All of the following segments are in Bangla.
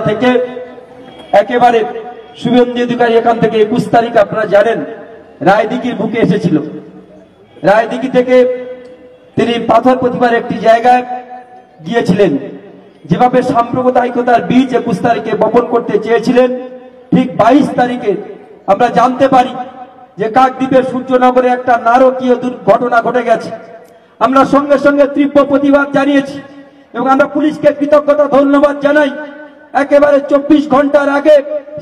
থেকে একেবারে শুভেন্দু অধিকারী এখান থেকে 21 তারিখ আপনারা জানেন রায়দিঘির বুকে এসেছিল। রায়দিঘি থেকে তিনি পাথর প্রতিমার একটি জায়গায় গিয়েছিলেন। যেভাবে সাম্প্রদায়িকতার বীজ 21 তারিখে বপন করতে চেয়েছিলেন, ঠিক 22 তারিখে আমরা জানতে পারি যে কাকদ্বীপের সূর্যনগরে একটা নারকীয় দুর্ঘটনা ঘটে গেছে। আমরা সঙ্গে সঙ্গে তীব্র প্রতিবাদ জানিয়েছি এবং আমরা পুলিশকে কৃতজ্ঞতা ধন্যবাদ জানাই। একেবারে 24 ঘন্টার আগে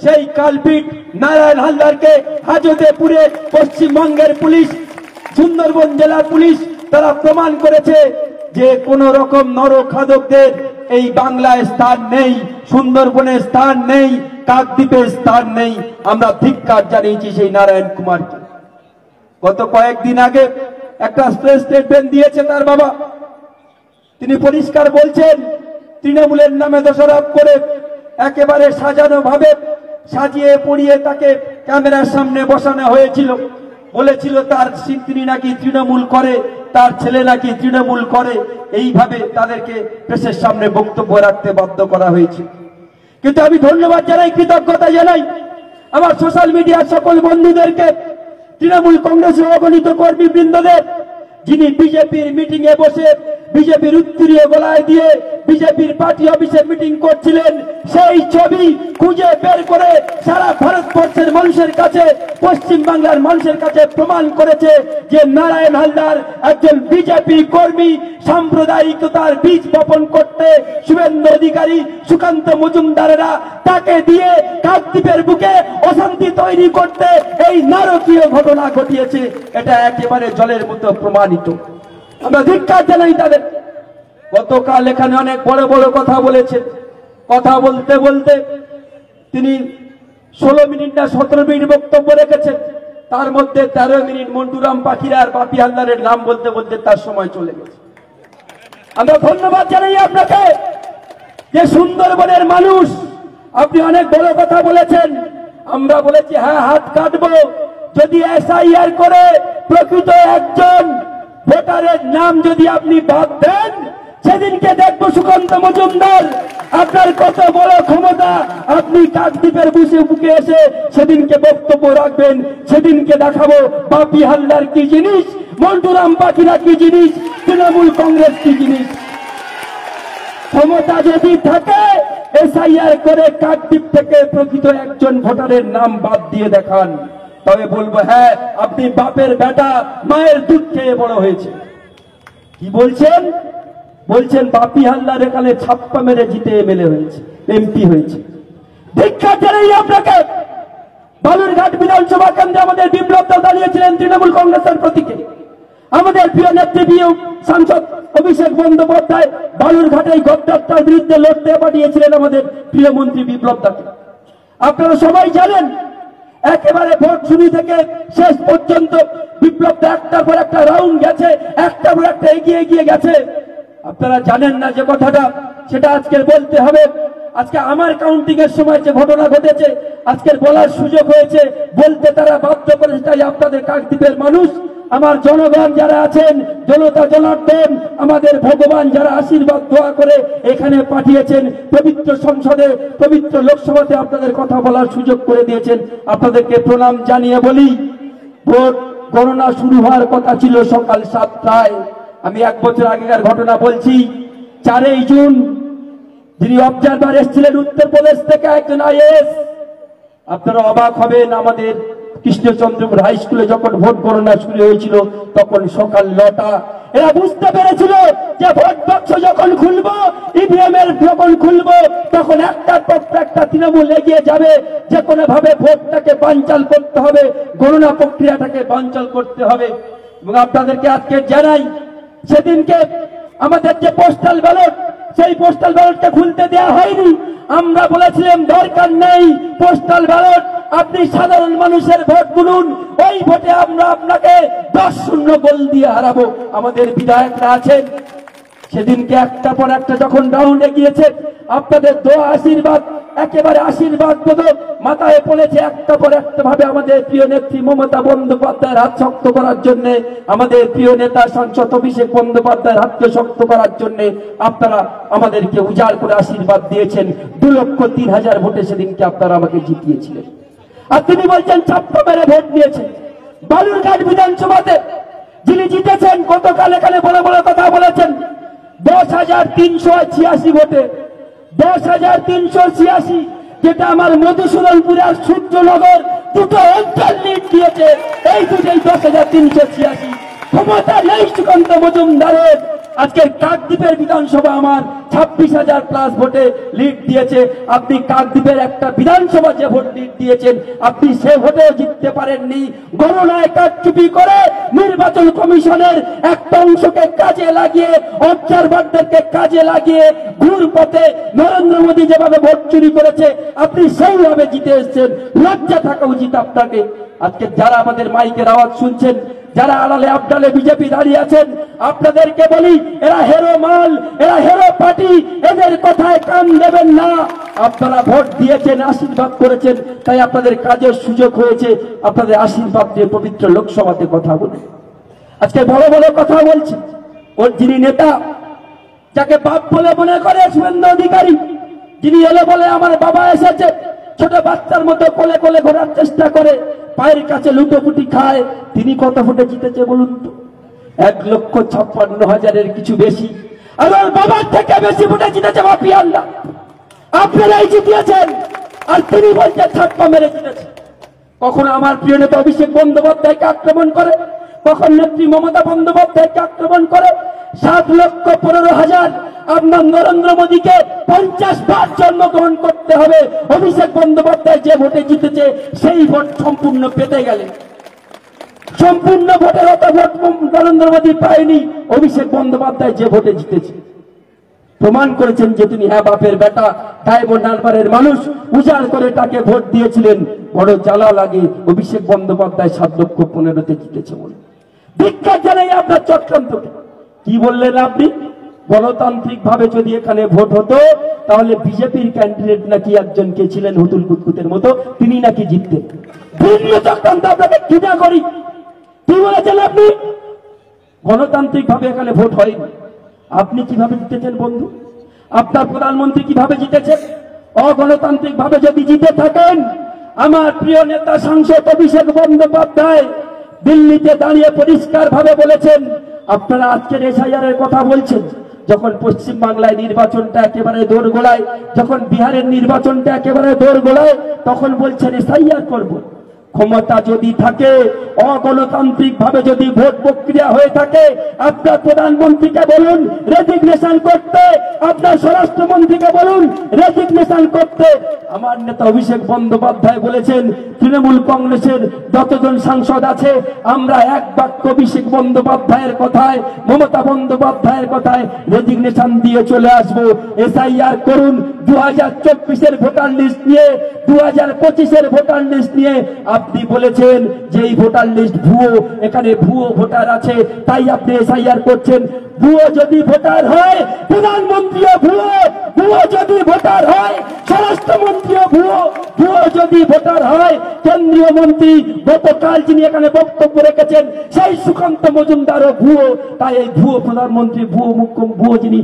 সেই কালপিট নারায়ণ হালদারকে হাজতে পুরে পশ্চিমবঙ্গের পুলিশ, সুন্দরবন জেলার পুলিশ তারা প্রমাণ করেছে যে কোন রকম নরখাদকদের এই বাংলায় স্থান নেই, সুন্দরবনের স্থান নেই, কাকদ্বীপের স্থান নেই। আমরা ধিক্কার জানিয়েছি সেই নারায়ণ কুমারকে। গত কয়েকদিন আগে একটা প্রেস স্টেটমেন্ট দিয়েছে তার বাবা। তিনি পরিষ্কার বলছেন তৃণমূলের নামে দোষারোপ করে একেবারে সাজানো ভাবে সাজিয়ে পড়িয়ে তাকে ক্যামেরার সামনে বসানো হয়েছিল। বলেছিল তার তিনি নাকি তৃণমূল করে, তার ছেলে নাকি তৃণমূল করে। এইভাবে তাদেরকে প্রেসের সামনে বক্তব্য রাখতে বাধ্য করা হয়েছে। কিন্তু আমি ধন্যবাদ জানাই, কৃতজ্ঞতা জানাই আমার সোশ্যাল মিডিয়ার সকল বন্ধুদেরকে, তৃণমূল কংগ্রেসের অগণিত কর্মীবৃন্দদের, যিনি বিজেপির মিটিং এ বসে বিজেপির উত্তরীয় গলায় দিয়ে বিজেপির পার্টি অফিসে মিটিং করছিলেন। সেই ছবি খুঁজে বের করে সারা ভারতবর্ষের মানুষের কাছে, পশ্চিম বাংলার মানুষের কাছে প্রমাণ করেছে যে নারায়ণ হালদার একজন বিজেপি কর্মী। সাম্প্রদায়িকতার বীজ বপন করতে শুভেন্দু অধিকারী, সুকান্ত মজুমদারেরা তাকে দিয়ে কাকদ্বীপের বুকে অশান্তি তৈরি করতে এই নারকীয় ঘটনা ঘটিয়েছে। এটা একেবারে জলের মতো প্রমাণিত। আমরা ধিক্কার জানাই তাদের। গতকাল এখানে অনেক বড় বড় কথা বলেছেন। কথা বলতে বলতে তিনি 16 মিনিট না 17 মিনিট বক্তব্য রেখেছেন। তার মধ্যে 13 মিনিট মন্টুরাম পাখিরা আর বাপি হালদারের নাম বলতে বলতে তার সময় চলে গেছে। আমরা ধন্যবাদ জানাই আপনাকে যে সুন্দরবনের মানুষ, আপনি অনেক বড় কথা বলেছেন। আমরা বলেছি হ্যাঁ, হাত কাটবো যদি এসআইআর করে প্রকৃত একজন ভোটারের নাম যদি আপনি বাদ দেন। সেদিনকে দেখবো সুকান্ত মজুমদার আপনার কত বড় ক্ষমতা। আপনি কাকদ্বীপের বুকে এসে সেদিনকে বক্তব্য রাখবেন। সেদিনকে দেখাবো বাপি হালদার কি জিনিস, মন্টুরাম পাখিরা কি জিনিস, তৃণমূল কংগ্রেস কি জিনিস। ক্ষমতা যদি থাকে এসআইআর করে কাকদ্বীপ থেকে প্রকৃত একজন ভোটারের নাম বাদ দিয়ে দেখান, তবে বলবো হ্যাঁ, আপনি বাপের বেটা, মায়ের দুধ খেয়ে বড় হয়েছে। কি বলছেন? বলছেন বাপি হালদার এখানে ছাপ্পা মেরে জিতে এমএলএ হয়েছে, এমপি হয়েছে। ধিক্কার জানাই আপনাকে। বালুরঘাট বিধানসভা কেন্দ্রে আমাদের বিপ্লব দল দাঁড়িয়েছিলেন তৃণমূল কংগ্রেসের প্রতীকে। আমাদের প্রিয় নেত্রী, প্রিয় সাংসদ অভিষেক বন্দ্যোপাধ্যায় বালুরঘাটে গদ্দারটার বিরুদ্ধে লড়তে পাঠিয়েছিলেন আমাদের প্রিয় মন্ত্রী বিপ্লব দাকে। আপনারা সবাই জানেন একেবারে ভোট শুরু থেকে শেষ পর্যন্ত বিপ্লব দা একটার পর একটা রাউন্ড গেছে, একটার পর একটা এগিয়ে এগিয়ে গেছে। আপনারা জানেন না যে কথাটা, সেটা আজকের বলতে হবে। আজকে আমার কাউন্টিং এর সময় যে ঘটনা ঘটেছে আজকের বলার সুযোগ হয়েছে, বলতে তারা বাধ্য করেছে। তাই আপনাদের কাকদ্বীপের মানুষ, আমার জনগণ যারা আছেন, জনতা জনার্দন, আমাদের ভগবান যারা আশীর্বাদ দোয়া করে এখানে পাঠিয়েছেন, পবিত্র সংসদে, পবিত্র লোকসভাতে আপনাদের কথা বলার সুযোগ করে দিয়েছেন, আপনাদেরকে প্রণাম জানিয়ে বলি, ভোট গণনা শুরু হওয়ার কথা ছিল সকাল 7টায়। আমি 1 বছর আগেকার ঘটনা বলছি। 4 জুন যিনি অবজারভার এসেছিলেন উত্তরপ্রদেশ থেকে একজন আইএএস, আপনারা অবাক হবেন, আমাদের কৃষ্ণচন্দ্রপুর হাই স্কুলে যখন ভোট গণনা শুরু হয়েছিল তখন সকাল 9টা। এরা বুঝতে পেরেছিল যে ভোট বাক্স যখন খুলবো, ইভিএম এর যখন খুলবো, তখন একটার পর একটা তৃণমূল এগিয়ে যাবে। যে কোনো ভাবে ভোটটাকে বানচাল করতে হবে, গণনা প্রক্রিয়াটাকে বানচাল করতে হবে। এবং আপনাদেরকে আজকে জানাই, সেদিনকে আমাদের যে পোস্টাল ব্যালট, সেই পোস্টাল ব্যালটকে খুলতে দেওয়া হয়নি। আমরা বলেছিলাম দরকার নেই পোস্টাল ব্যালট, আপনি সাধারণ মানুষের ভোট গুনুন, ওই ভোটে আমরা আপনাকে 10-0 গোল দিয়ে হারাবো। আমাদের বিধায়করা আছেন, সেদিনকে একটা পর একটা যখন রাউন্ডে গিয়েছে, আপনাদের দোয়া আশীর্বাদ একেবারে আশীর্বাদ বোধক মাথায় পড়েছে একটা পর একটা ভাবে আমাদের প্রিয় নেত্রী মমতা বন্দ্যোপাধ্যায়ের হাত শক্ত করার জন্য, আমাদের প্রিয় নেতা সাংসদ অভিষেক বন্দ্যোপাধ্যায়ের হাতকে শক্ত করার জন্য আপনারা আমাদেরকে উজাড় করে আশীর্বাদ দিয়েছেন। 2,03,000 ভোটে সেদিনকে আপনারা আমাকে জিতিয়েছিলেন। আর তিনি বলছেন ছাপ্পা মেরে ভোট দিয়েছেন। বালুরঘাট বিধানসভাতে যিনি জিতেছেন গতকাল এখানে বলে বলে কথা বলেছেন 10,386 ভোটে, 10,386, যেটা আমার মধুসূদনপুর আর সূর্যনগর দুটো অঞ্চল লিড দিয়েছে। এই দুটোই 10,386। ক্ষমতা নেই সুকান্ত মজুমদারের। আজকের কাকদ্বীপের বিধানসভা আমার 26,000 প্লাস ভোটে লিড দিয়েছে। আপনি কাকদ্বীপের একটা বিধানসভা যে ভোট লিড দিয়েছেন আপনি সে ভোটেও জিততে পারেননি। গণনায় কারচুপি করে নির্বাচন কমিশনের একটা অংশকে কাজে লাগিয়ে, অবজারভারদেরকে কাজে লাগিয়ে ঘুরপথে নরেন্দ্র মোদী যেভাবে ভোট চুরি করেছে আপনি সেইভাবে জিতে এসেছেন। লজ্জা থাকা উচিত আপনাকে। আজকে যারা আমাদের মাইকের আওয়াজ শুনছেন, যারা আড়ালে আবডালে বিজেপি দাঁড়িয়ে আছেন, আপনাদেরকে বলি এরা হেরো মাল, এরা হেরো পার্টি, এদের কথায় কান দেবেন না। আপনারা ভোট দিয়েছেন, আশীর্বাদ করেছেন, তাই আপনাদের কাজের সুযোগ হয়েছে আপনাদের আশীর্বাদ দিয়ে পবিত্র লোকসভাতে কথা বলে। আজকে বড় বড় কথা বলছে ওর যিনি নেতা, যাকে বাপ বলে মনে করে শুভেন্দু অধিকারী, যিনি এলে বলে আমার বাবা এসেছে, ছোট বাচ্চার মতো কোলে কোলে ঘোরার চেষ্টা করে, পায়ের কাছে লুটোপুটি খায়, তিনি কত ভোটে জিতেছে বলুন তো? 1,56,000 কিছু বেশি। আর ওর বাবার থেকে বেশি ভোটে জিতেছে বাপিয়াল্লা। আপনারাই জিতিয়েছেন আর তিনি বলছেন ছাপ্পা মেরে জিতেছে। কখনো আমার প্রিয় নেতা অভিষেক বন্দ্যোপাধ্যায়কে আক্রমণ করে, কখন নেত্রী মমতা বন্দ্যোপাধ্যায়কে আক্রমণ করে। 7,15,000 আপনার নরেন্দ্র মোদীকে 50 বার জন্মগ্রহণ করতে হবে অভিষেক বন্দ্যোপাধ্যায় যে ভোটে জিতেছে সেই ভোট সম্পূর্ণ পেতে গেলে। সম্পূর্ণ ভোটের অত ভোট নরেন্দ্র মোদী পায়নি, অভিষেক বন্দ্যোপাধ্যায় যে ভোটে জিতেছে। প্রমাণ করেছেন যে তিনি হ্যাঁ বাপের বেটা, ডায়মন্ড হারবারের মানুষ, উজাড় করে তাকে ভোট দিয়েছিলেন। বড় জ্বালা লাগে অভিষেক বন্দ্যোপাধ্যায় 7,15,000 জিতেছে বলে। ধিক্কার জানাই আপনার চক্রান্তকে। কি বললেন আপনি? গণতান্ত্রিক ভাবে যদি এখানে ভোট হতো তাহলে বিজেপির ক্যান্ডিডেট নাকি একজন কে ছিলেন হুতুল কুতকুতের মতো, তিনি নাকি জিততেন। ভিন্ন চক্রান্ত আপনাকে ঘৃণা করি। কি বলেছেন আপনি? গণতান্ত্রিক ভাবে এখানে ভোট হয়নি। আপনি কিভাবে জিতেছেন বন্ধু? আপনার প্রধানমন্ত্রী কিভাবে জিতেছেন? অগণতান্ত্রিক ভাবে যদি জিতে থাকেন, আমার প্রিয় নেতা সাংসদ অভিষেক বন্দ্যোপাধ্যায় দিল্লিতে দাঁড়িয়ে পরিষ্কার ভাবে বলেছেন, আপনারা আজকের এসআইআর এর কথা বলছেন, যখন পশ্চিম বাংলায় নির্বাচনটা একেবারে দোরগোড়ায়, যখন বিহারের নির্বাচনটা একেবারে দোরগোড়ায়, তখন বলছেন এসআইআর করব। ক্ষমতা যদি থাকে, অগণতান্ত্রিক ভাবে যদি ভোট প্রক্রিয়া হয়ে থাকে, আপনার প্রধানমন্ত্রীকে বলুন রেজিগনেশন করতে, আপনার স্বরাষ্ট্রমন্ত্রীকে বলুন রেজিগনেশন করতে। আমার নেতা অভিষেক বন্দ্যোপাধ্যায় বলেছেন তৃণমূল কংগ্রেসের যতজন সাংসদ আছে আমরা এক বাক্য অভিষেক বন্দ্যোপাধ্যায়ের কথায়, মমতা বন্দ্যোপাধ্যায়ের কথায় রেজিগনেশন দিয়ে চলে আসবো। এসআইআর করুন 2024-এর ভোটার লিস্ট নিয়ে, 2025-এর ভোটার লিস্ট নিয়ে। আপনি বলেছেন যে এই ভোটার লিস্ট ভুয়ো, এখানে ভুয়ো ভোটার আছে, তাই আপনি এসআইআর করছেন। ভুয়ো যদি ভোটার হয় প্রধানমন্ত্রীও ভুয়ো, ভুয়ো যদি ভোটার হয় স্বরাষ্ট্রমন্ত্রীও ভুয়ো, ভুয়ো যদি ভোটার হয় কেন্দ্রীয় মন্ত্রী গতকাল যিনি এখানে বক্তব্য রেখেছেন সেই সুকান্ত মজুমদারও ভুয়ো। তাই এই ভুয়ো প্রধানমন্ত্রী, ভুয়ো মুখ্যমন্ত্রী, ভুয়ো যিনি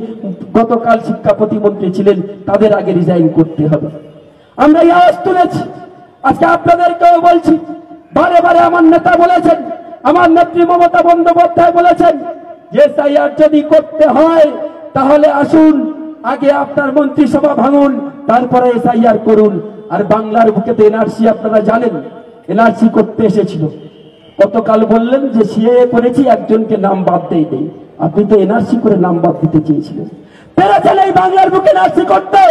গতকাল শিক্ষা প্রতিমন্ত্রী ছিলেন তাদের আগে রিজাইন করতে হবে। আমরা এই আওয়াজ তুলেছি। আজকে আপনাদেরকেও বলছি, বারে বারে আমার নেতা বলেছেন, আমার নেত্রী মমতা বন্দ্যোপাধ্যায় বলেছেন যে এসআইআর যদি করতে হয় তাহলে আসুন আগে আপনার মন্ত্রিসভা ভাঙুন, তারপরে এসআইআর করুন। আর বাংলার বুকে তো এনআরসি আপনারা জানেন, এনআরসি করতে এসেছিল। গতকাল বললেন যে সিএএ করেছি, একজনকে নাম বাদ দেই। আপনি তো এনআরসি করে নাম বাদ দিতে চেয়েছিলেন। পেরেছেন এই বাংলার বুকে এনআরসি করতে।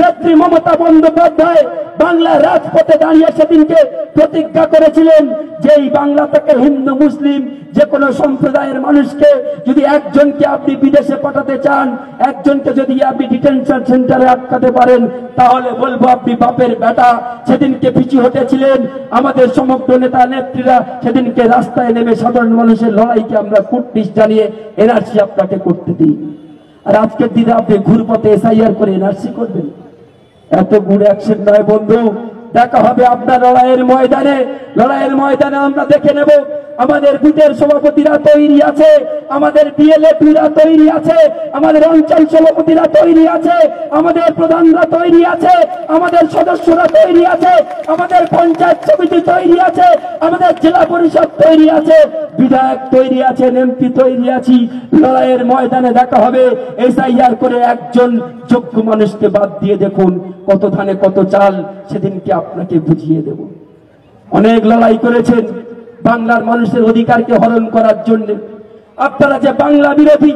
নেত্রী মমতা বন্দ্যোপাধ্যায় বাংলার রাজপথে দাঁড়িয়ে সেদিনকে প্রতিজ্ঞা করেছিলেন যে এই বাংলা থেকে হিন্দু মুসলিম যে কোনো সম্প্রদায়ের মানুষকে যদি একজনকে আপনি বিদেশে পাঠাতে চান, একজনকে যদি আপনি ডিটেনশন সেন্টারে আটকাতে পারেন, তাহলে বলবো আপনি বাপের বেটা। সেদিনকে পিছু হটেছিলেন আমাদের সমগ্র নেতা নেত্রীরা, সেদিনকে রাস্তায় নেমে সাধারণ মানুষের লড়াইকে আমরা কুটনিশ জানিয়ে এনআরসি আপনাকে করতে দিই। আর আজকের দিনে আপনি ঘুরপথে এসআইআর করে এনআরসি করবেন। এত গুড অ্যাকশন নয় বন্ধু, দেখা হবে আপনার লড়াইয়ের ময়দানে। লড়াইয়ের ময়দানে আমরা দেখে নেব আমাদের বুথের সভাপতিরা তৈরি আছে, আমাদের ডিএলএপিরা তৈরি আছে, আমাদের অঞ্চল সভাপতিরা তৈরি আছে, আমাদের প্রধানরা তৈরি আছে, আমাদের সদস্যরা তৈরি আছে, আমাদের পঞ্চায়েত সমিতি তৈরি আছে, আমাদের জেলা পরিষদ তৈরি আছে, বিধায়ক তৈরি আছেন, এমপি তৈরি আছি। লড়াইয়ের ময়দানে দেখা হবে। এসআইআর করে একজন যোগ্য মানুষকে বাদ দিয়ে দেখুন কত ধানে কত চাল, সেদিনকে আপনাকে বুঝিয়ে দেব। অনেক লড়াই করেছেন বাংলার মানুষের অধিকারকে হরণ করার জন্য। আপনারা যে বাংলা বিরোধী,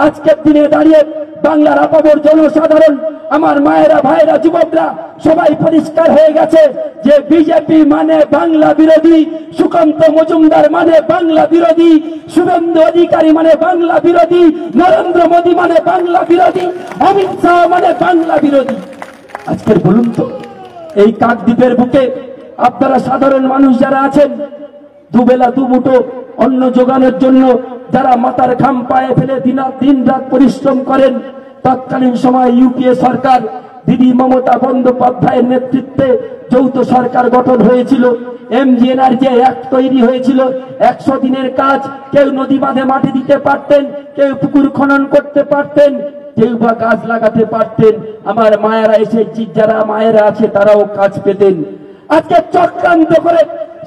আজকের দিনে দাঁড়িয়ে বাংলার আপামর জনসাধারণ, আমার মায়েরা, ভাইরা, যুবকরা সবাই পরিষ্কার হয়ে গেছে যে বিজেপি মানে বাংলা বিরোধী, সুকান্ত মজুমদার মানে বাংলা বিরোধী, শুভেন্দু অধিকারী মানে বাংলা বিরোধী, নরেন্দ্র মোদী মানে বাংলা বিরোধী, অমিত শাহ মানে বাংলা বিরোধী। আজকের বলুন তো, এই কাকদ্বীপের বুকে আপনারা সাধারণ মানুষ যারা আছেন, দুবেলা দুমুঠো অন্ন যোগানোর জন্য যারা মাথার ঘাম পায়ে ফেলে দিন রাত পরিশ্রম করেন, তৎকালীন সময় ইউপিএ সরকার দিদি মমতা বন্দ্যোপাধ্যায়ের নেতৃত্বে যৌথ সরকার গঠন হয়েছিল। এমজিএনআরজে অ্যাক্ট তৈরি হয়েছিল। 100 দিনের কাজ, কেউ নদী বাঁধে মাটি দিতে পারতেন, কেউ পুকুর খনন করতে পারতেন, কেউ বা গাছ লাগাতে পারতেন। আমার মায়েরা এসে, যারা মায়েরা আছে তারাও কাজ পেতেন। আজকে চক্রান্ত করে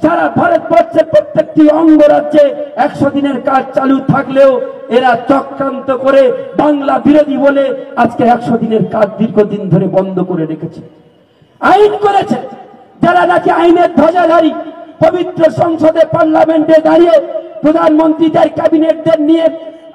সারা ভারতবর্ষের প্রত্যেকটি অঙ্গরাজ্যে 100 দিনের কাজ চালু থাকলেও এরা চক্রান্ত করে বাংলা বিরোধী বলে আজকে 100 দিনের কাজ দীর্ঘদিন ধরে বন্ধ করে রেখেছে। আইন করেছে যারা নাকি আইনের ধ্বজাধারী, পবিত্র সংসদে পার্লামেন্টে দাঁড়িয়ে প্রধানমন্ত্রীদের ক্যাবিনেটদের নিয়ে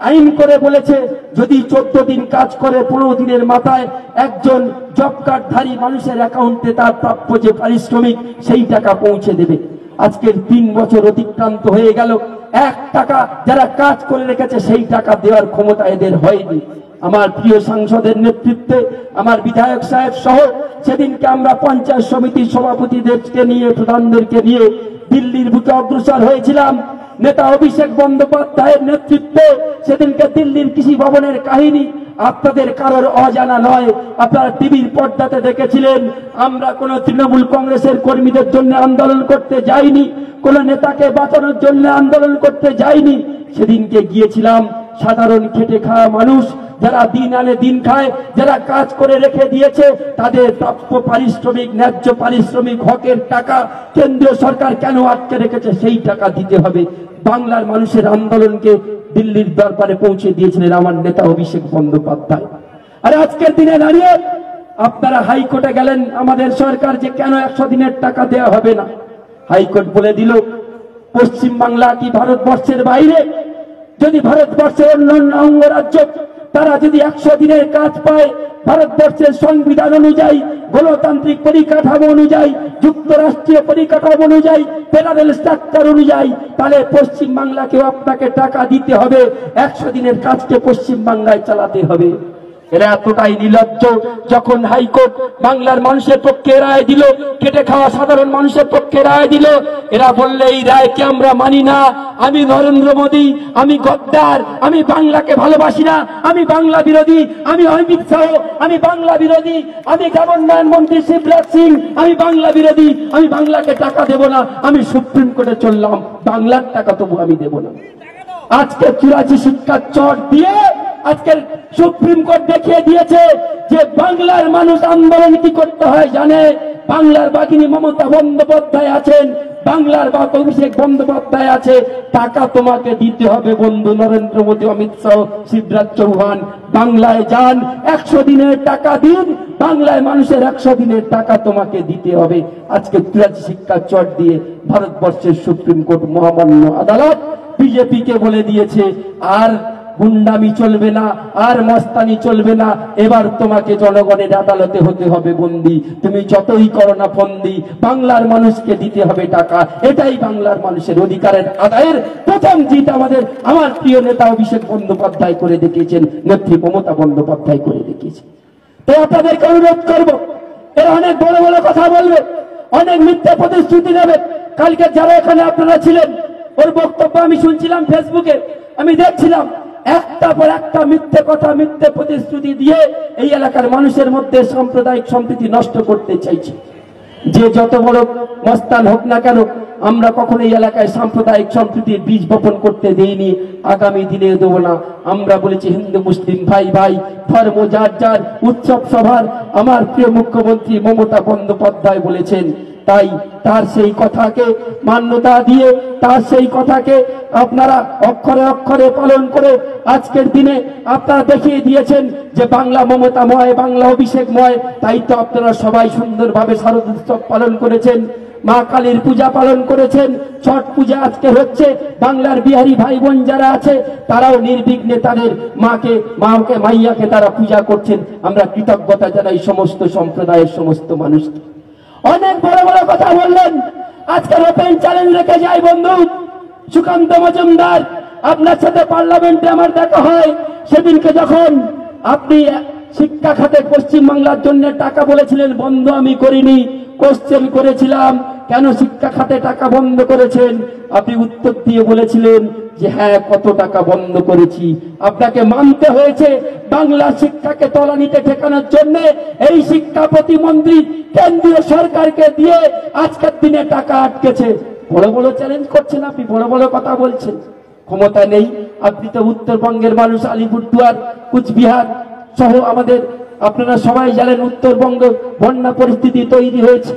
আইন করে বলেছে যদি 14 দিন কাজ করে 15 দিনের মাথায় একজন জব কার্ডধারী মানুষের অ্যাকাউন্টে তার প্রাপ্য যে পারিশ্রমিক সেই টাকা পৌঁছে দেবে। আজকের 3 বছর অতিক্রান্ত হয়ে গেল, 1 টাকা যারা কাজ করে রেখেছে সেই টাকা দেওয়ার ক্ষমতা এদের হয়নি। আমার প্রিয় সাংসদের নেতৃত্বে, আমার বিধায়ক সাহেব সহ সেদিনকে আমরা পঞ্চায়েত সমিতির সভাপতিদেরকে নিয়ে, প্রধানদেরকে নিয়ে দিল্লির বুকে অগ্রসর হয়েছিলাম। নেতা অভিষেক বন্দ্যোপাধ্যায়ের নেতৃত্বে সেদিনকে দিল্লির কৃষি ভবনের কাহিনী আপনাদের কারোর অজানা নয়। আপনারা টিভির পর্দাতে দেখেছিলেন। আমরা কোন তৃণমূল কংগ্রেসের কর্মীদের জন্য আন্দোলন করতে যাইনি, কোন নেতাকে বাঁচানোর জন্য আন্দোলন করতে যাইনি। সেদিনকে গিয়েছিলাম সাধারণ খেটে খাওয়া মানুষ, যারা দিন আনে দিন খায়, যারা কাজ করে রেখে দিয়েছে, তাদের প্রাপ্য পারিশ্রমিক, ন্যায্য পারিশ্রমিক, হকের টাকা কেন্দ্রীয় সরকার কেন আটকে রেখেছে সেই টাকা দিতে হবে। বাংলার মানুষের আন্দোলনকে দিল্লির দরবারে পৌঁছে দিয়েছিলেন আমার নেতা অভিষেক বন্দ্যোপাধ্যায়। আর আজকের দিনে দাঁড়িয়ে আপনারা হাইকোর্টে গেলেন আমাদের সরকার যে কেন 100 দিনের টাকা দেওয়া হবে না। হাইকোর্ট বলে দিল পশ্চিম বাংলা কি ভারতবর্ষের বাইরে? যদি ভারতবর্ষের অন্যান্য অঙ্গরাজ্য তারা যদি 100 দিনের কাজ পায়, ভারতবর্ষের সংবিধান অনুযায়ী, গণতান্ত্রিক পরিকাঠামো অনুযায়ী, যুক্তরাষ্ট্রীয় পরিকাঠামো অনুযায়ী, ফেডারেল স্ট্রাকচার অনুযায়ী, তাহলে পশ্চিম বাংলাকেও আপনাকে টাকা দিতে হবে। 100 দিনের কাজকে পশ্চিম বাংলায় চালাতে হবে। এরা এতটাই নির্লজ্জ, যখন হাইকোর্ট বাংলার মানুষের পক্ষে রায় দিল, কেটে খাওয়া সাধারণ মানুষের পক্ষে রায় দিল, এরা বললে এই রায়কে আমরা মানি না, আমি নরেন্দ্র মোদী, আমি গদ্দার, আমি বাংলাকে ভালোবাসি না, আমি বাংলা বিরোধী, আমি অমিত শাহ, আমি বাংলা বিরোধী, আমি গভর্নর মন্ত্রী শিবরাজ সিং, আমি বাংলা বিরোধী, আমি বাংলাকে টাকা দেব না, আমি সুপ্রিম কোর্টে চললাম, বাংলার টাকা তবু আমি দেব না। আজকে 84 শিক্ষার চট দিয়ে আজকের সুপ্রিম কোর্ট দেখিয়ে দিয়েছে যে বাংলার মানুষ আন্দোলন কি করতে হয় জানে। বাংলার বাগিনী মমতা বন্দ্যোপাধ্যায় আছেন, বাংলার বাপ অভিষেক বন্দ্যোপাধ্যায় আছে, টাকা তোমাকে দিতে হবে বন্ধু নরেন্দ্র মোদী, অমিত শাহ, শিবরাজ চৌহান। বাংলায় যান, 100 দিনের টাকা দিন, বাংলায় মানুষের 100 দিনের টাকা তোমাকে দিতে হবে। আজকে 83 শিক্ষার চট দিয়ে ভারতবর্ষের সুপ্রিম কোর্ট মহামান্য আদালত বিজেপিকে বলে দিয়েছে আর গুন্ডামি চলবে না, আর মস্তানি চলবে না, এবার তোমাকে জনগণের আদালতে হতে হবে বন্দী। তুমি যতই করো না ফন্দি, বাংলার মানুষকে দিতে হবে টাকা। এটাই বাংলার মানুষের অধিকারের আদায়ের প্রথম জিত আমার প্রিয় নেতা অভিষেক বন্দ্যোপাধ্যায় করে দেখিয়েছেন, নেত্রী মমতা বন্দ্যোপাধ্যায় করে দেখিয়েছেন। তো আপনাদেরকে অনুরোধ করবো, এরা অনেক বড় বড় কথা বলবে, অনেক মিথ্যা প্রতিশ্রুতি দেবে। কালকে যারা এখানে আপনারা ছিলেন, ওর বক্তব্য আমি শুনছিলাম ফেসবুকে, আমি দেখছিলাম একটা পর একটা মিথ্যে কথা মিথ্যে প্রতিশ্রুতি দিয়ে এই এলাকার মানুষের মধ্যে সাম্প্রদায়িক সম্প্রীতি নষ্ট করতে চাইছে। যে যত বড় মস্তান হোক না কেন, আমরা কখনো এই এলাকায় সাম্প্রদায়িক সম্প্রীতির বীজ বপন করতে দেইনি, আগামী দিনে দেবো না। আমরা বলেছি হিন্দু মুসলিম ভাই ভাই, ধর্ম যার যার, উৎসব সভার। আমার প্রিয় মুখ্যমন্ত্রী মমতা বন্দ্যোপাধ্যায় বলেছেন, তাই তার সেই কথাকে মান্যতা দিয়ে, তার সেই কথাকে আপনারা অক্ষরে অক্ষরে পালন করে আজকের দিনে আপনারা দেখিয়ে দিয়েছেন যে বাংলা মমতাময়, বাংলা অভিষেকময়। তাই তো আপনারা সবাই সুন্দরভাবে শারদোৎসব পালন করেছেন, মা কালীর পূজা পালন করেছেন, ছট পূজা আজকে হচ্ছে। বাংলার বিহারী ভাই বোন যারা আছে তারাও নির্বিঘ্নে তাদের মাইয়াকে তারা পূজা করছেন। আমরা কৃতজ্ঞতা জানাই সমস্ত সম্প্রদায়ের সমস্ত মানুষকে। অনেক বড় বড় কথা বললেন, আজকের ওপেন চ্যালেঞ্জ রেখে যাই বন্ধু সুকান্ত মজুমদার, আপনার সাথে পার্লামেন্টে আমার দেখা হয় সেদিনকে যখন আপনি শিক্ষা খাতে পশ্চিমবাংলার জন্য টাকা বলেছিলেন, বন্ধ আমি করিনি, কোশ্চেন করেছিলাম কেন শিক্ষা খাতে টাকা বন্ধ করেছেন, আপনি উত্তর দিয়ে বলেছিলেন যে হ্যাঁ কত টাকা বন্ধ করেছি। আপনাকে মানতে হয়েছে বাংলা শিক্ষাকে তলানিতে ঠেকানোর জন্য এই শিক্ষা প্রতিমন্ত্রী কেন্দ্রীয় সরকারকে দিয়ে আজকের দিনে টাকা আটকেছে। বড় বড় চ্যালেঞ্জ করছেন আপনি, বড় বড় কথা বলছেন, ক্ষমতা নেই। আপনি তো উত্তরবঙ্গের মানুষ, আলিপুরদুয়ার, কুচবিহার সহ আমাদের আপনারা সবাই জানেন উত্তরবঙ্গ বন্যা পরিস্থিতি তৈরি হয়েছে।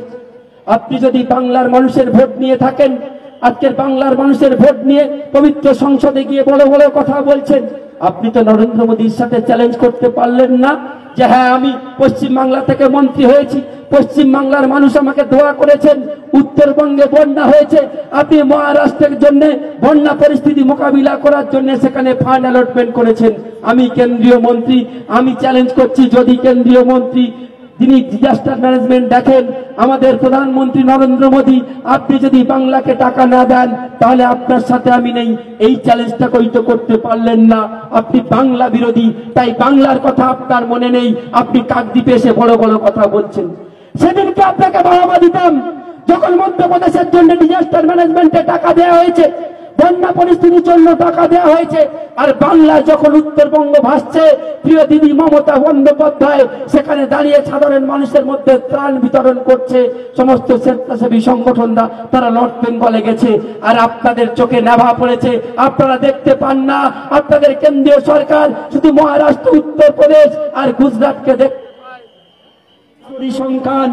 আপনি যদি বাংলার মানুষের ভোট নিয়ে থাকেন, আজকের বাংলার মানুষের ভোট নিয়ে পবিত্র সংসদে গিয়ে বড় বড় কথা বলছেন, আপনি তো নরেন্দ্র মোদীর সাথে চ্যালেঞ্জ করতে পারলেন না যে হ্যাঁ আমি পশ্চিমবাংলা থেকে মন্ত্রী হয়েছি, পশ্চিমবাংলার মানুষ আমাকে দোয়া করেছেন, উত্তরবঙ্গে বন্যা হয়েছে, আপনি মহারাষ্ট্রের জন্য বন্যা পরিস্থিতি মোকাবিলা করার জন্য সেখানে ফান্ড অ্যালটমেন্ট করেছেন। আমি কেন্দ্রীয় মন্ত্রী, আমি চ্যালেঞ্জ করছি যদি কেন্দ্রীয় মন্ত্রী যিনি ডিজাস্টার ম্যানেজমেন্ট দেখেন আমাদের প্রধানমন্ত্রী নরেন্দ্র মোদী, আপনি যদি বাংলাকে টাকা না দেন তাহলে আপনার সাথে আমি নেই। এই চ্যালেঞ্জটা তো করতে পারলেন না, আপনি বাংলা বিরোধী, তাই বাংলার কথা আপনার মনে নেই, আপনি কাকদ্বীপে এসে বড় বড় কথা বলছেন। সেদিনকে আপনাকে বাহবা দিতাম যখন মধ্যপ্রদেশের জন্য ডিজাস্টার ম্যানেজমেন্টে টাকা দেওয়া হয়েছে, বন্যা পরিস্থিতির জন্য টাকা দেওয়া হয়েছে, আর বাংলা যখন উত্তরবঙ্গ ভাসছে, প্রিয় দিদি মমতা বন্দ্যোপাধ্যায় সেখানে দাঁড়িয়ে সাধারণ মানুষের মধ্যে ত্রাণ বিতরণ করছে। সমস্ত স্বেচ্ছাসেবী সংগঠনরা তারা নর্থ বেঙ্গলে গেছে, আর আপনাদের চোখে নেভা পড়েছে, আপনারা দেখতে পান না। আপনাদের কেন্দ্রীয় সরকার শুধু মহারাষ্ট্র, উত্তরপ্রদেশ আর গুজরাটকে দেখতে পায়। পরিসংখ্যান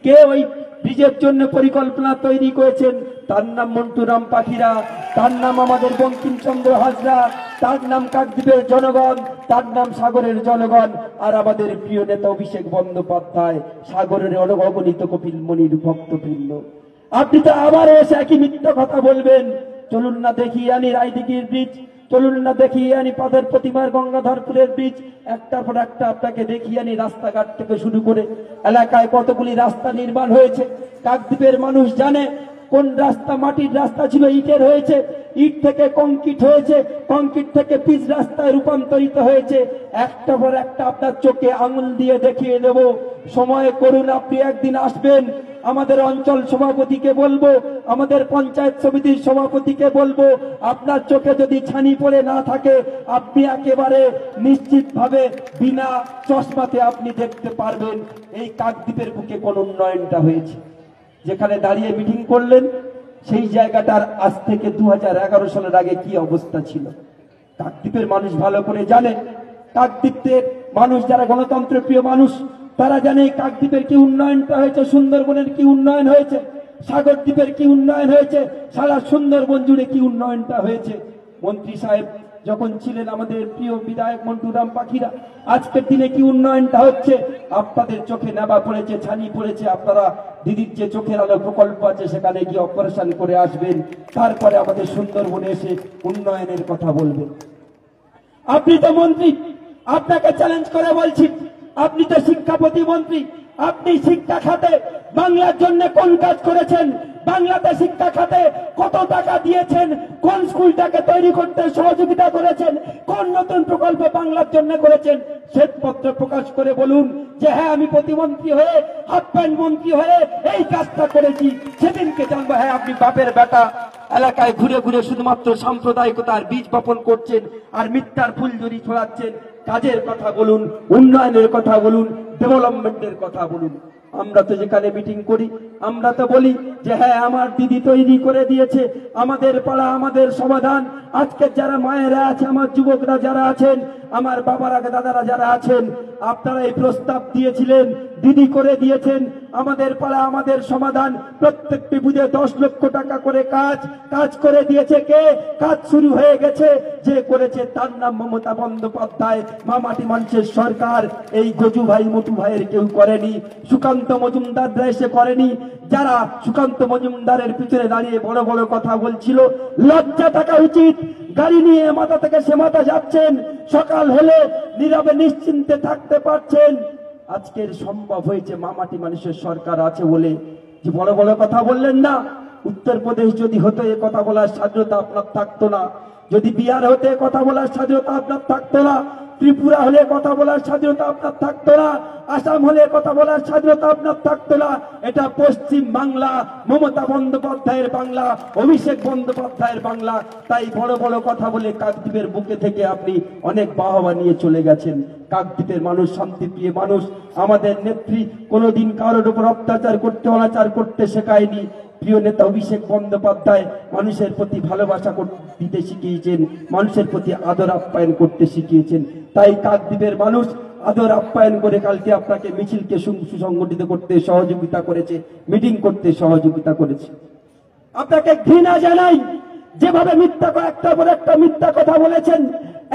কে ওই ব্রিজের জন্য পরিকল্পনা তৈরি করেছেন, তার নাম মন্টুরাম পাখিরা, তার নাম আমাদের বঙ্কিমচন্দ্র হাজরা, তার নাম কাকদ্বীপের জনগণ, তার নাম সাগরের জনগণ, আর আমাদের প্রিয় নেতা অভিষেক বন্দ্যোপাধ্যায়, সাগরের অগণিত কপিল মনির ভক্তবৃন্দ। আপনি তো আবার এসে একই মিথ্যা কথা বলবেন। চলুন না দেখিয়ে আনি রায়দিঘির ব্রিজ, চলুন না দেখিয়ে আনি পাথর প্রতিমার গঙ্গাধরপুরের ব্রিজ, একটার পর একটা আপনাকে দেখিয়ে আনি রাস্তাঘাট থেকে শুরু করে এলাকায় কতগুলি রাস্তা নির্মাণ হয়েছে। কাকদ্বীপের মানুষ জানে কোন রাস্তা মাটির রাস্তা ছিল, ইটের হয়েছে, ইট থেকে কংক্রিট হয়েছে, কংক্রিট থেকে পিচ রাস্তায় রূপান্তরিত হয়েছে। একটা পর একটা আপনার চোখে আঙুল দিয়ে দেখিয়ে দেব। সময় করুন, আপনি একদিন আসবেন, আমাদের অঞ্চল সভাপতিকে বলবো, আমাদের পঞ্চায়েত সমিতির সভাপতিকে বলবো, আপনার চোখে যদি ছানি পড়ে না থাকে আপনি একেবারে নিশ্চিতভাবে বিনা চশমাতে আপনি দেখতে পারবেন এই কাকদ্বীপের বুকে কোন উন্নয়নটা হয়েছে। যেখানে দাঁড়িয়ে মিটিং করলেন সেই জায়গাটার আজ থেকে 2011 সালের আগে কি অবস্থা ছিল কাকদ্বীপের মানুষ ভালো করে জানে। কাকদ্বীপের মানুষ যারা গণতন্ত্র প্রিয় মানুষ তারা জানে কাকদ্বীপের কি উন্নয়নটা হয়েছে, সুন্দরবনের কি উন্নয়ন হয়েছে, সাগরদ্বীপের কি উন্নয়ন হয়েছে, সারা সুন্দরবন জুড়ে কি উন্নয়নটা হয়েছে। মন্ত্রী সাহেব যখন ছিলেন আমাদের প্রিয় বিধায়ক মন্টুরাম পাখিরা, আজকের দিনে কি উন্নয়নটা হচ্ছে আপনাদের চোখে নেবা পড়েছে, ছানি পড়েছে। আপনারা দিদির যে চোখের আলো প্রকল্প আছে সেখানে গিয়ে অপারেশন করে আসবেন, তারপরে আমাদের সুন্দরবনে এসে উন্নয়নের কথা বলবেন। আপনি তো মন্ত্রী, আপনাকে চ্যালেঞ্জ করে বলছি, আপনি তো শিক্ষা প্রতিমন্ত্রী, আপনি শিক্ষা খাতে বাংলার জন্য কোন কাজ করেছেন, বাংলাতে শিক্ষা খাতে কত টাকা দিয়েছেন, কোন স্কুলটাকে তৈরি করতে সহযোগিতা করেছেন, কোন নতুন প্রকল্প বাংলার জন্য করেছেন, শ্বেতপত্র প্রকাশ করে বলুন যে হ্যাঁ আমি প্রতিমন্ত্রী হয়ে, হাফ প্যান্ট মন্ত্রী হয়ে এই কাজটা করেছি। সেদিনকে জানবো হ্যাঁ আপনি বাপের বেটা এলাকায় ঘুরে ঘুরে শুধুমাত্র সাম্প্রদায়িকতার বীজ বপন করছেন আর মিথ্যার ফুলঝুরি ছড়াচ্ছেন। কাজের কথা বলুন, উন্নয়নের কথা বলুন, ডেভেলপমেন্টের কথা বলুন। আমরা তো যেখানে মিটিং করি আমরা তো বলি যে হ্যাঁ আমার দিদি তৈরি করে দিয়েছে, আমাদের পাড়া আমাদের সমাধান। আজকে যারা মায়েরা আছে, আমার যুবকরা যারা আছেন, আমার বাবারা দাদারা যারা আছেন, আপনারা এই প্রস্তাব দিয়েছিলেন, দিদি করে দিয়েছেন আমাদের পাড়া আমাদের সমাধান। প্রত্যেকটি বুঝে 10 লক্ষ টাকা করে কাজ করে দিয়েছে। কে কাজ শুরু হয়ে গেছে? যে করেছে তার নাম মমতা বন্দ্যোপাধ্যায়। মামাটি মানুষের সরকার। এই গজু ভাই মটু ভাইয়ের কেউ করেনি, সুকান্ত মজুমদাররা এসে করেনি। যারা সুকান্ত মজুমদারের পিছনে দাঁড়িয়ে বড় বড় কথা বলছিল, লজ্জা থাকা উচিত। গাড়ি নিয়ে মাথা থেকে সে মাথা যাচ্ছেন, সকাল হলে নীরবে নিশ্চিন্তে থাকতে পারছেন। আজকের সম্ভব হয়েছে মামাটি মানুষের সরকার আছে বলে। যে বড় বড় কথা বললেন না, উত্তরপ্রদেশ যদি হতো এ কথা বলার স্বাধীনতা আপনার থাকতো না। যদি বিহার হতে কথা বলার স্বাধীনতা আপনার থাকতো না। ত্রিপুরা হলে কথা বলার স্বাধীনতা আপনার থাকতো না। আসাম হলে কথা বলার স্বাধীনতা আপনার থাকতো না। এটা পশ্চিম বাংলা, মমতা বন্দ্যোপাধ্যায়ের বাংলা, অভিষেক বন্দ্যোপাধ্যায়ের বাংলা। তাই বড় বড় কথা বলে কাকদ্বীপের বুকে থেকে আপনি অনেক বাহবা নিয়ে চলে গেছেন। কাকদ্বীপের মানুষ শান্তিপ্রিয় মানুষ। আমাদের নেত্রী কোনোদিন কারোর উপর অত্যাচার করতে অনাচার করতে শেখায়নি। প্রিয় নেতা অভিষেক বন্দ্যোপাধ্যায় মানুষের প্রতি ভালোবাসা দিতে শিখিয়েছেন, মানুষের প্রতি আদর আপ্যায়ন করতে শিখিয়েছেন। তাই কাকদ্বীপের মানুষ আদর আপ্যায়ন করে কালকে আপনাকে মিছিলকে সুসংগঠিত করতে সহযোগিতা করেছে, মিটিং করতে সহযোগিতা করেছে। আপনাকে ঘৃণা জানাই, যেভাবে মিথ্যা একটার পর একটা মিথ্যা কথা বলেছেন।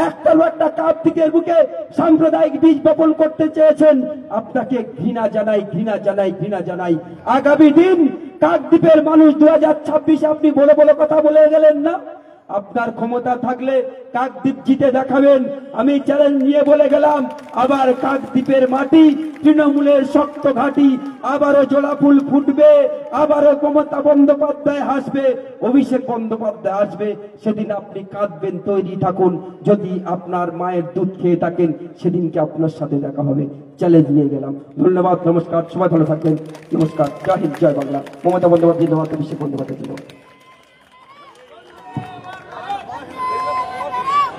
একটা কাকদ্বীপের বুকে সাম্প্রদায়িক বীজ বপন করতে চেয়েছেন। আপনাকে ঘৃণা জানাই, ঘৃণা জানাই, ঘৃণা জানাই। আগামী দিন কাকদ্বীপের মানুষ 2026 আপনি বলে বলে কথা বলে গেলেন না। আপনার ক্ষমতা থাকলে কাকদ্বীপ জিতে দেখাবেন। আমি চ্যালেঞ্জ নিয়ে বলে গেলাম, আবার কাকদ্বীপের মাটি তৃণমূলের শক্ত ঘাঁটি। আবারও জোড়া ফুল ফুটবে, আবারও মমতা বন্দ্যোপাধ্যায় হাসবে, অভিষেক বন্দ্যোপাধ্যায় আসবে। সেদিন আপনি কাঁদবেন, তৈরি থাকুন। যদি আপনার মায়ের দুধ খেয়ে থাকেন, সেদিনকে আপনার সাথে দেখা হবে। চ্যালেঞ্জ নিয়ে গেলাম। ধন্যবাদ, নমস্কার, সবাই ভালো থাকবেন। নমস্কার, জয় হিন্দ, জয় বাংলা। মমতা বন্দ্যোপাধ্যায় জিন্দাবাদ, অভিষেক বন্দ্যোপাধ্যায় জিন্দাবাদ।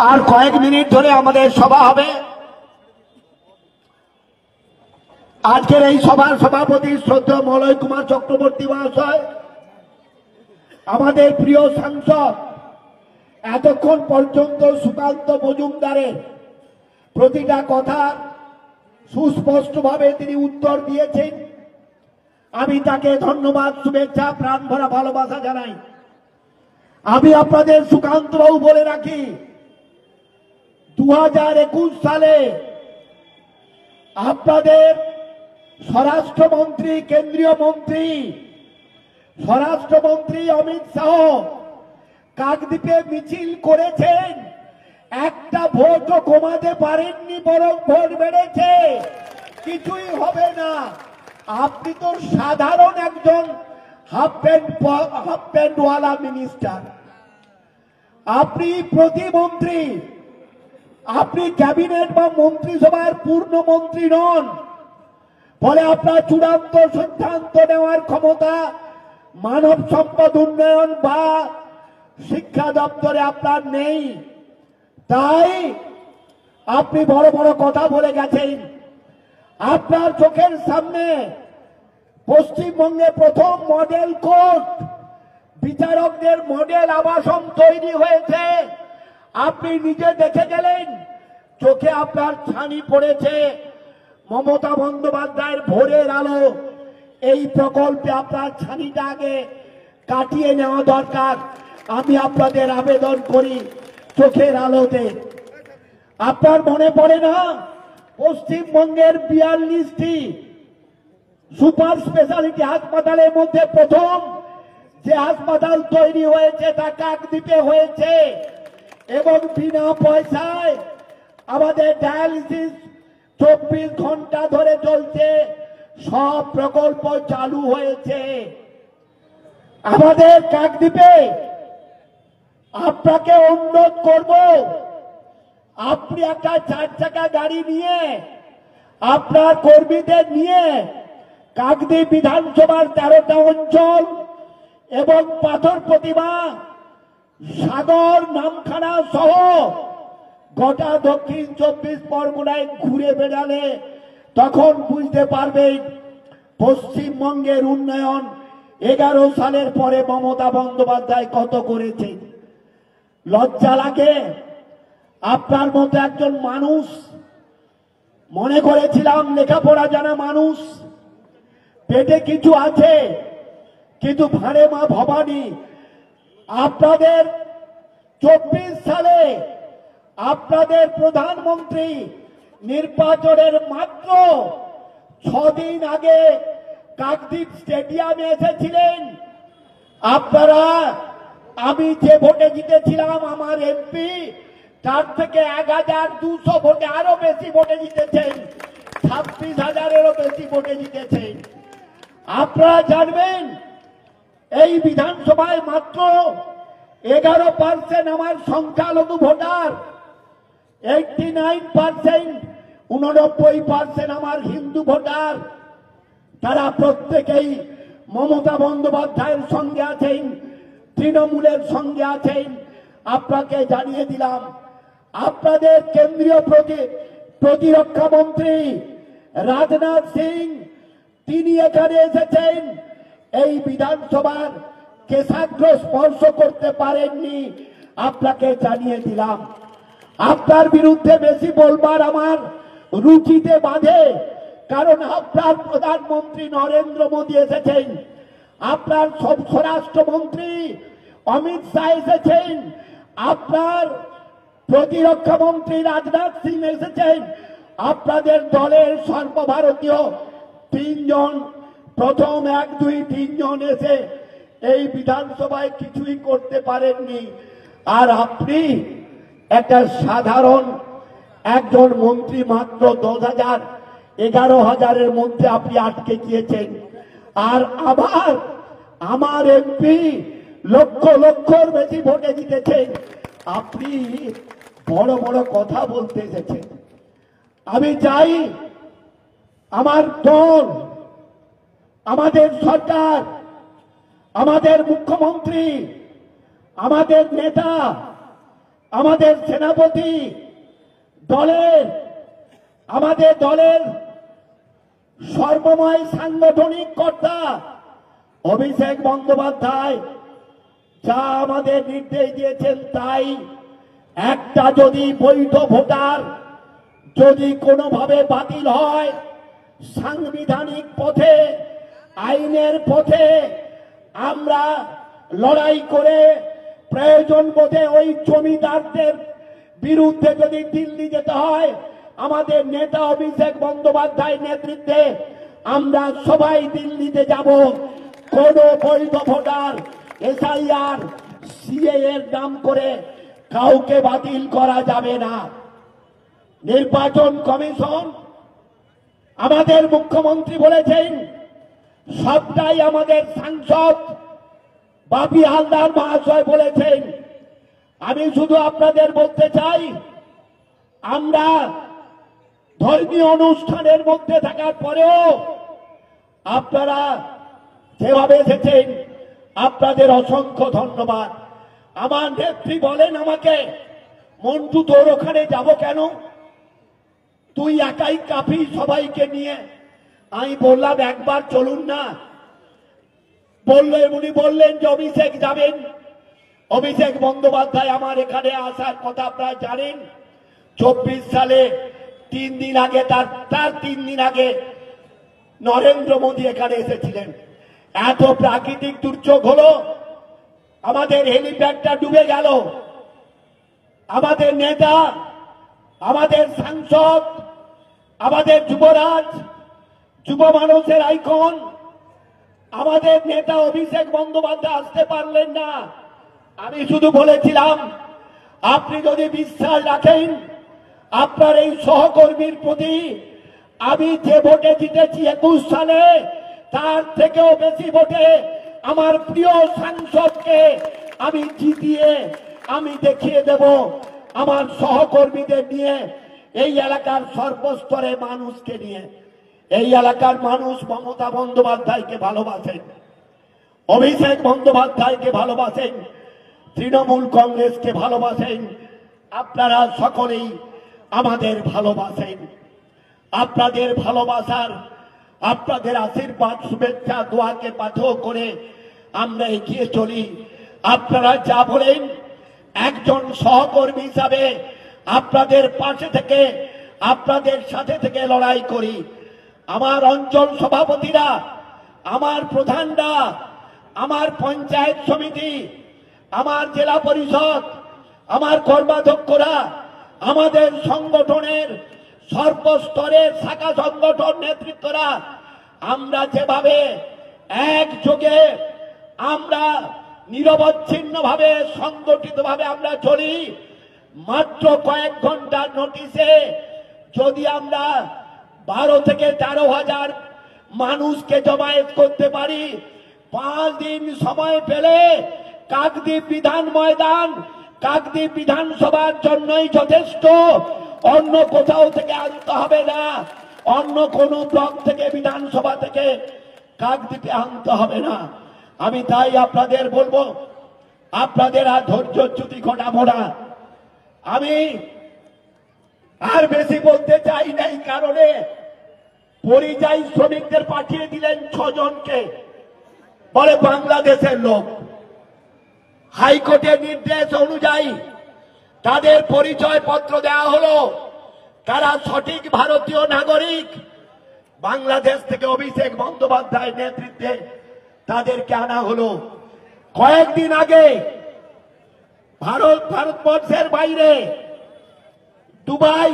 আর কয়েক মিনিট ধরে আমাদের সভা হবে। আজকের এই সভার সভাপতি শ্রদ্ধেয় মলয় কুমার চক্রবর্তী মহাশয়, আমাদের প্রিয় সাংসদ, এতক্ষণ পর্যন্ত সুকান্ত মজুমদারের প্রতিটা কথা সুস্পষ্টভাবে তিনি উত্তর দিয়েছেন। আমি তাকে ধন্যবাদ, শুভেচ্ছা, প্রাণ ভরা ভালোবাসা জানাই। আমি আপনাদের সুকান্ত বাবু বলে রাখি, 2021 সালে আপনাদের স্বরাষ্ট্রমন্ত্রী, কেন্দ্রীয় মন্ত্রী, স্বরাষ্ট্রমন্ত্রী অমিত শাহ কাকদ্বীপে মিছিল করেছেন। একটা ভোটও কমাতে পারেননি, বরং ভোট বেড়েছে। কিছুই হবে না। আপনি তো সাধারণ একজন হাফ প্যান্টওয়ালা মিনিস্টার, আপনি প্রতিমন্ত্রী, আপনি ক্যাবিনেট বা মন্ত্রিসভার পূর্ণ মন্ত্রী নন। ফলে আপনার চূড়ান্ত সিদ্ধান্ত নেওয়ার ক্ষমতা মানব সম্পদ উন্নয়ন বা শিক্ষা দপ্তরে আপনার নেই। তাই আপনি বড় বড় কথা বলে গেছেন। আপনার চোখের সামনে পশ্চিমবঙ্গে প্রথম মডেল কোর্ট, বিচারকদের মডেল আবাসন তৈরি হয়েছে। আপনি নিজে দেখে গেলেন, চোখে আপনার ছানি পড়েছে। মমতা বন্দ্যোপাধ্যায়ের ভোরের আলো এই প্রকল্পে আপনার ছানিটা আগে কাটিয়ে নেওয়া দরকার। আমি আপনাদের আবেদন করি, চোখের আলোতে আপনার মনে পড়ে না পশ্চিমবঙ্গের 42টি সুপার স্পেশালিটি হাসপাতালের মধ্যে প্রথম যে হাসপাতাল তৈরি হয়েছে তা কাকদ্বীপে হয়েছে এবং বিনা পয়সায় আমাদের ডায়ালিসিস 24 ঘন্টা ধরে চলছে। সব প্রকল্প চালু হয়েছে আমাদের কাকদ্বীপে। আপনাকে অনুরোধ করব, আপনি একটা 4 চাকা গাড়ি নিয়ে আপনার কর্মীদের নিয়ে কাকদ্বীপ বিধানসভার 13টা অঞ্চল এবং পাথর প্রতিমা সাগর নামখানা সহ গোটা দক্ষিণ 24 পরগনায় ঘুরে বেড়ালে তখন বুঝতে পারবেন পশ্চিমবঙ্গের উন্নয়ন 11 সালের পরে মমতা বন্দ্যোপাধ্যায় কত করেছে। লজ্জা লাগে। আপনার মতো একজন মানুষ, মনে করেছিলাম লেখাপড়া জানা মানুষ, পেটে কিছু আছে, কিন্তু ভাঁড়ে মা ভবানী। আপনাদের 24 সালে আপনাদের প্রধানমন্ত্রী নির্বাচনের মাত্র 6 দিন আগে কাকদ্বীপ স্টেডিয়ামে এসেছিলেন। আপনারা, আমি যে ভোটে জিতেছিলাম আমার এমপি, তার থেকে 1200 ভোটে আরো বেশি ভোটে জিতেছেন, 26,000-এরও বেশি ভোটে জিতেছেন। আপনারা জানবেন এই বিধানসভায় মাত্র 11% আমার সংখ্যালঘু ভোটার, 89%, 89% আমার হিন্দু ভোটার। তারা প্রত্যেকেই মমতা বন্দ্যোপাধ্যায়ের সঙ্গে আছেন, তৃণমূলের সঙ্গে আছেন। আপনাকে জানিয়ে দিলাম, আপনাদের কেন্দ্রীয় প্রতিরক্ষা মন্ত্রী রাজনাথ সিং তিনি এখানে এসেছেন, এই বিধানসভার কেশাগ্র স্পর্শ করতে পারেননি। আপনাকে জানিয়ে দিলাম, আপনার বিরুদ্ধে বেশি বলবার আমার রুচিতে বাঁধে, কারণ আপনার প্রধানমন্ত্রী নরেন্দ্র মোদী এসেছেন, আপনার স্বরাষ্ট্রমন্ত্রী অমিত শাহ এসেছেন, আপনার প্রতিরক্ষা মন্ত্রী রাজনাথ সিং এসেছেন, আপনাদের দলের সর্বভারতীয় 3 জন, প্রথম 1, 2, 3 জন এসে এই বিধানসভায় কিছুই করতে পারেননি। আর আপনি একটা সাধারণ একজন মন্ত্রী, মাত্র 10,000, 11,000-এর মধ্যে আপনি আটকে গিয়েছেন। আর আবার আমার এমপি লক্ষ লক্ষর বেশি ভোটে জিতেছেন। আপনি বড় বড় কথা বলতে এসেছেন। আমি চাই আমার দল, আমাদের সরকার, আমাদের মুখ্যমন্ত্রী, আমাদের নেতা, আমাদের সেনাপতি, আমাদের দলের সর্বময় সাংগঠনিক কর্তা অভিষেক বন্দ্যোপাধ্যায় যা আমাদের নির্দেশ দিয়েছেন তাই। একটা যদি বৈধ ভোটার যদি কোনোভাবে বাতিল হয়, সাংবিধানিক পথে, আইনের পথে আমরা লড়াই করে প্রয়োজন বোধে ওই জমিদারদের বিরুদ্ধে যদি দিল্লি যেতে হয়, আমাদের নেতা অভিষেক বন্দ্যোপাধ্যায়ের নেতৃত্বে আমরা সবাই দিল্লিতে যাব। কোন বৈধ ভোটার এসআইআর, সিএ এর নাম করে কাউকে বাতিল করা যাবে না। নির্বাচন কমিশন, আমাদের মুখ্যমন্ত্রী বলেছেন সবটাই আমাদের সাংসদ বাপি হালদার মহাশয় বলেছেন। আমি শুধু আপনাদের বলতে চাই, আমরা ধর্মীয় অনুষ্ঠানের মধ্যে থাকার পরেও আপনারা যেভাবে এসেছেন, আপনাদের অসংখ্য ধন্যবাদ। আমার নেত্রী বলেন আমাকে, মন্টু তোর ওখানে যাব কেন, তুই একাই কাফি সবাইকে নিয়ে। আমি বললাম একবার চলুন না। উনি বললেন যে অভিষেক যাবেন। অভিষেক বন্দ্যোপাধ্যায় আমার এখানে আসার কথা আপনারা জানেন। 24 সালে 3 দিন আগে, তার 3 দিন আগে নরেন্দ্র মোদী এখানে এসেছিলেন। এত প্রাকৃতিক দুর্যোগ হলো, আমাদের হেলিপ্যাডটা ডুবে গেল। আমাদের নেতা, আমাদের সাংসদ, আমাদের যুবরাজ, যুব মানুষের আইকন, আমাদের নেতা অভিষেক বন্দ্যোপাধ্যায় আসতে পারলেন না। আমি শুধু বলেছিলাম, আপনি যদি বিশ্বাস রাখেন আপনার এই সহকর্মীর প্রতি, আমি যে ভোটে জিতেছি 21 সালে, তার থেকেও বেশি ভোটে আমার প্রিয় সাংসদকে আমি জিতিয়ে আমি দেখিয়ে দেব আমার সহকর্মীদের নিয়ে, এই এলাকার সর্বস্তরে মানুষকে নিয়ে। এই এলাকার মানুষ মমতা বন্দ্যোপাধ্যায়কে ভালোবাসেন, অভিষেক বন্দ্যোপাধ্যায়কে ভালোবাসেন। তৃণমূল কংগ্রেসকে ভালোবাসেন, আপনারা সকলেই আমাদের ভালোবাসেন। আপনাদের ভালোবাসার, আপনাদের আশীর্বাদ, শুভেচ্ছা, দোয়াকে পাথর করে আমরা এগিয়ে চলি। আপনারা যা বলেন, একজন সহকর্মী হিসাবে আপনাদের পাশে থেকে, আপনাদের সাথে থেকে লড়াই করি। আমার অঞ্চল সভাপতিরা, আমার প্রধানরা, আমার পঞ্চায়েত সমিতি, আমার জেলা পরিষদ, আমার কর্মাধ্যক্ষরা, আমাদের সংগঠনের সর্বস্তরের শাখা সংগঠন নেতৃত্বরা, আমরা যেভাবে একযোগে, আমরা নিরবচ্ছিন্নভাবে, সংগঠিতভাবে আমরা চলি, মাত্র কয়েক ঘন্টার নোটিশে যদি আমরা 12 থেকে 13,000 মানুষকে জমায়েত করতে পারি, 5 দিন সময় পেলে কাকদ্বীপ বিধান ময়দান, কাকদ্বীপ বিধানসভার জন্যই যথেষ্ট। অন্য কোথাও থেকে আনতে হবে না, অন্য কোন ব্লক থেকে, বিধানসভা থেকে কাকদ্বীপে আনতে হবে না। আমি তাই আপনাদের বলবো, আপনাদের আর ধৈর্যচ্যুতি ঘটাবো না। আমি আর বেশি বলতে চাই না, এই কারণে পরিযায়ী শ্রমিকদের পাঠিয়ে দিলেন 6 জনকে, বলে বাংলাদেশের লোক। হাইকোর্টের নির্দেশ অনুযায়ী তাদের পরিচয় পত্র দেওয়া হলো, তারা সঠিক ভারতীয় নাগরিক। বাংলাদেশ থেকে অভিষেক বন্দ্যোপাধ্যায়ের নেতৃত্বে তাদেরকে আনা হলো। কয়েকদিন আগে ভারতবর্ষের বাইরে দুবাই,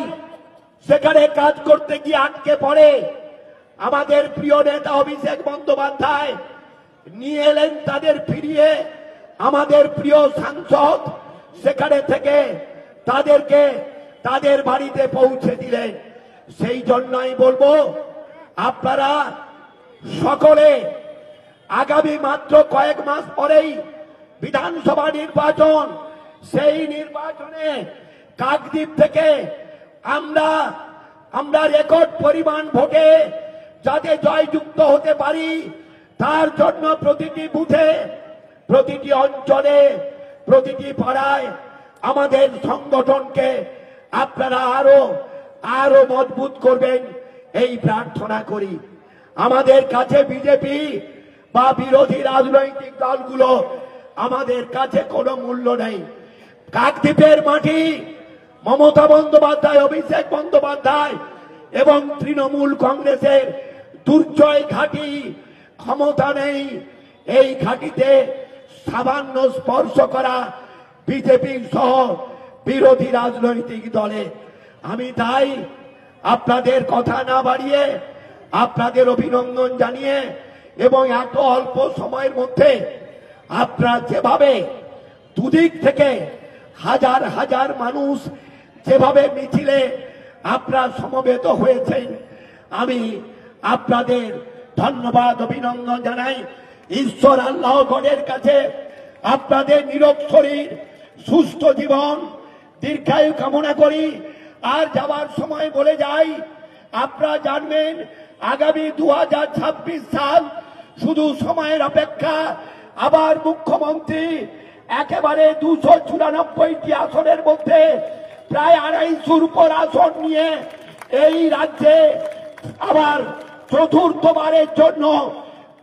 সেখানে কাজ করতে গিয়ে আটকে পড়ে আমাদের প্রিয় নেতা অভিষেক বন্দ্যোপাধ্যায় নিয়ে এলেন তাদের ফিরিয়ে। আমাদের প্রিয় সাংসদ সেখানে থেকে তাদেরকে তাদের বাড়িতে পৌঁছে দিলেন। সেই জন্যই বলবো, আপনারা সকলে আগামী মাত্র কয়েক মাস পরেই বিধানসভা নির্বাচন, সেই নির্বাচনে কাকদ্বীপ থেকে আমরা রেকর্ড পরিমাণ ভোটে যাতে জয়যুক্ত হতে পারি, তার জন্য প্রতিটি বুথে, প্রতিটি অঞ্চলে, প্রতিটি পাড়ায় আমাদের সংগঠনকে আপনারা আরো মজবুত করবেন, এই প্রার্থনা করি। আমাদের কাছে বিজেপি বা বিরোধী রাজনৈতিক দলগুলো আমাদের কাছে কোনো মূল্য নেই। কাকদ্বীপের মাটি মমতা বন্দ্যোপাধ্যায়, অভিষেক বন্দ্যোপাধ্যায় এবং তৃণমূল কংগ্রেসের দুর্জয় ঘাঁটি, ক্ষমতা নেই এই ঘাঁটিতে সামান্য স্পর্শ করা বিজেপি সহ বিরোধী রাজনৈতিক দলে। আমি তাই আপনাদের কথা না বাড়িয়ে, আপনাদের অভিনন্দন জানিয়ে এবং এত অল্প সময়ের মধ্যে আপনারা যেভাবে দুদিক থেকে হাজার হাজার মানুষ যেভাবে মিছিলে আপনারা সমবেত হয়েছেন, আমি আপনাদের ধন্যবাদ, অভিনন্দন জানাই। ঈশ্বর আল্লাহ গণের কাছে আপনাদের নিরোগ শরীর, সুস্থ জীবন, দীর্ঘায়ু কামনা করি। আর যাওয়ার সময় বলে যাই, আপনারা জানবেন আগামী 2026 সাল শুধু সময়ের অপেক্ষা। আবার মুখ্যমন্ত্রী একেবারে 294টি আসনের মধ্যে প্রায় 250 উপর আসন নিয়ে এই রাজ্যে আবার চতুর্থবারের জন্য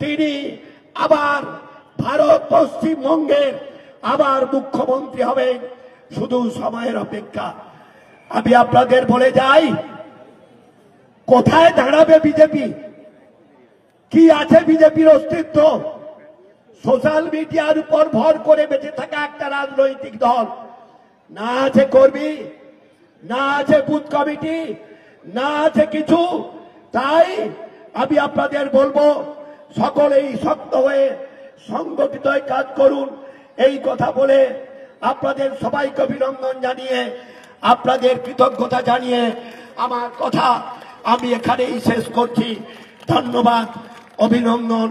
তিনি আবার ভারত পশ্চিমবঙ্গের আবার মুখ্যমন্ত্রী হবেন। শুধু সময়ের অপেক্ষা। আমি আপনাদের বলে যাই, কোথায় দাঁড়াবে বিজেপি? কি আছে বিজেপির অস্তিত্ব? সোশ্যাল মিডিয়ার উপর ভর করে বেঁচে থাকা একটা রাজনৈতিক দল। না আছে কর্মী, না আছে বুথ কমিটি, না আছে কিছু। তাই আমি আপনাদের বলবো, সকলেই শক্ত হয়ে সংগঠিত হয়ে কাজ করুন। এই কথা বলে আপনাদের সবাইকে অভিনন্দন জানিয়ে, আপনাদের কৃতজ্ঞতা জানিয়ে আমার কথা আমি এখানেই শেষ করছি। ধন্যবাদ, অভিনন্দন।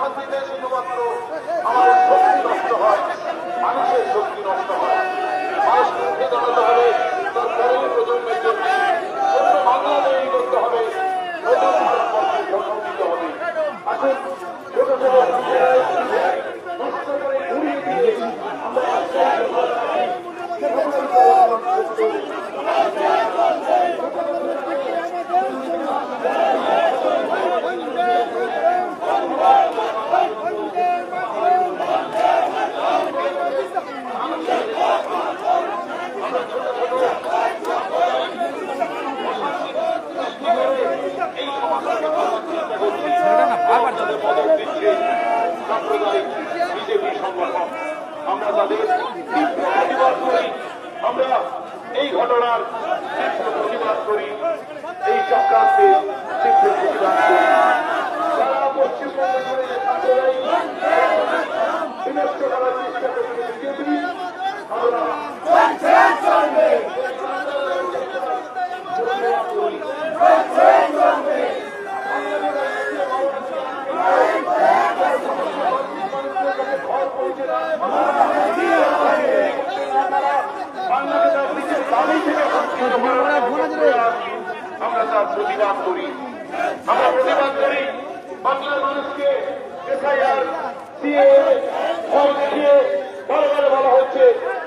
শান্তিতে শুধুমাত্র আমাদের শক্তি নষ্ট হয়, মানুষের শক্তি নষ্ট হয়। মানুষ মুখে দাঁড়াতে হবে তার পরের প্রজন্মের জন্য, বাংলা তৈরি করতে হবে, নতুন ভারতবর্ষের জন্ম দিতে হবে। আসুন ছোট ছোট নষ্ট করে ঘুরিয়ে দিয়ে আমরা বিজেপি সংগঠন আমরা তাদের প্রতিবাদ করি, আমরা এই ঘটনার প্রতিবাদ করি, এই চক্রান্তে প্রতিবাদ করি। সারা পশ্চিমবঙ্গ জুড়ে যে সাম্প্রদায়িক বিনষ্ট করার চেষ্টা করছে বিজেপি, আমরা আমরা তার প্রতিবাদ করি। আমরা প্রতিবাদ করি বাংলার মানুষকে এসআইআর ভয় দেখিয়ে বারবার বলা হচ্ছে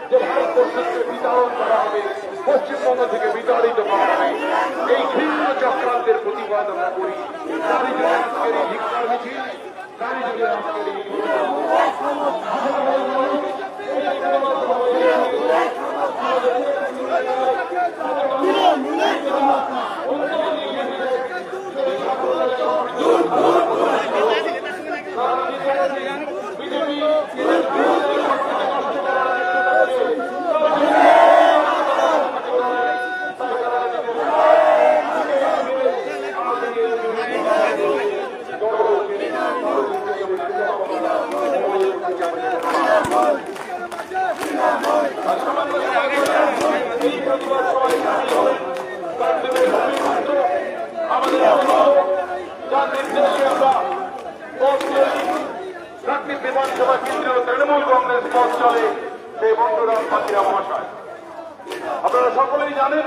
যে ভারতবর্ষকে বিতাড়ন করা হবে, পশ্চিমবঙ্গ থেকে বিতাড়িত করা হবে। এই ঘৃণ্য চক্রান্তের প্রতিবাদ আমরা করি। তারই জন্য আজকের এই ভিক্ষার মিছিল, তারই জন্য আজকের এই বিধানসভা কেন্দ্রীয় তৃণমূল কংগ্রেস পথ চলে সেই বন্ধুরাম পাখিরা মহাশয়। আপনারা সকলেই জানেন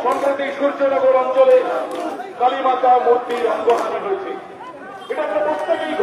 সম্প্রতি সূর্যনগর অঞ্চলে কালীমাতা মূর্তির অঙ্গহানি হয়েছে। এটা আমরা প্রত্যেকেই